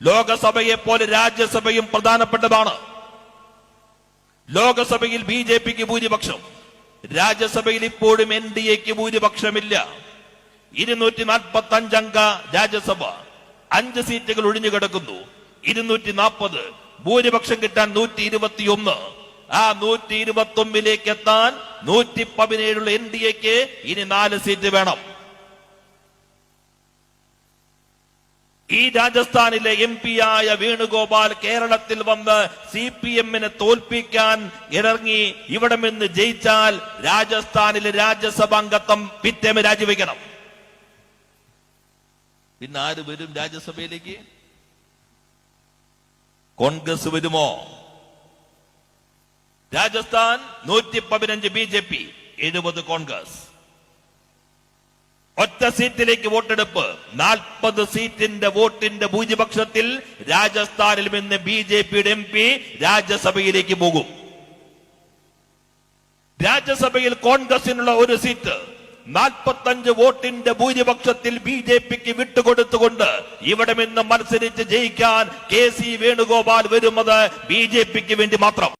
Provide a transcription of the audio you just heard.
ലോകസഭയെ പോലെ രാജ്യസഭയും പ്രധാനപ്പെട്ടതാണ്. ലോകസഭയിൽ ബിജെപിക്ക് ഭൂരിപക്ഷം, രാജ്യസഭയിൽ ഇപ്പോഴും എൻഡിഎക്ക് ഭൂരിപക്ഷമില്ല. 245 അംഗ രാജ്യസഭ, 5 സീറ്റുകൾ ഒഴിഞ്ഞുകിടക്കുന്നു. 240 ഭൂരിപക്ഷം കിട്ടാൻ 121. ആ 121ലേക്ക് എത്താൻ 117 എൻഡിഎക്ക് ഇനി 4 സീറ്റ് വേണം. ഈ രാജസ്ഥാനിലെ MP-യായ വേണുഗോപാൽ കേരളത്തിൽ വന്ന് CPM-നെ തോൽപ്പിക്കാൻ ഇറങ്ങി ഇവിടെ നിന്ന് ജയിച്ചാൽ രാജസ്ഥാനിലെ രാജ്യസഭാംഗത്വം പിറ്റേന്ന് രാജിവെക്കണം. പിന്നെ ആര് വരും രാജ്യസഭയിലേക്ക്? കോൺഗ്രസ് വരുമോ? രാജസ്ഥാൻ 115 BJP, 70 കോൺഗ്രസ്. ഒറ്റ സീറ്റിലേക്ക് വോട്ടെടുപ്പ്. 40 സീറ്റിന്റെ വോട്ടിന്റെ ഭൂരിപക്ഷത്തിൽ രാജസ്ഥാനിൽ നിന്ന് BJP-യുടെ MP രാജ്യസഭയിലേക്ക് പോകും. രാജ്യസഭയിൽ കോൺഗ്രസിനുള്ള 1 സീറ്റ് 45 വോട്ടിന്റെ ഭൂരിപക്ഷത്തിൽ BJP-ക്ക് വിട്ടുകൊടുത്തുകൊണ്ട് ഇവിടെ നിന്ന് മത്സരിച്ച് ജയിക്കാൻ KC വേണുഗോപാൽ വരുന്നത് BJP-ക്ക് വേണ്ടി മാത്രം.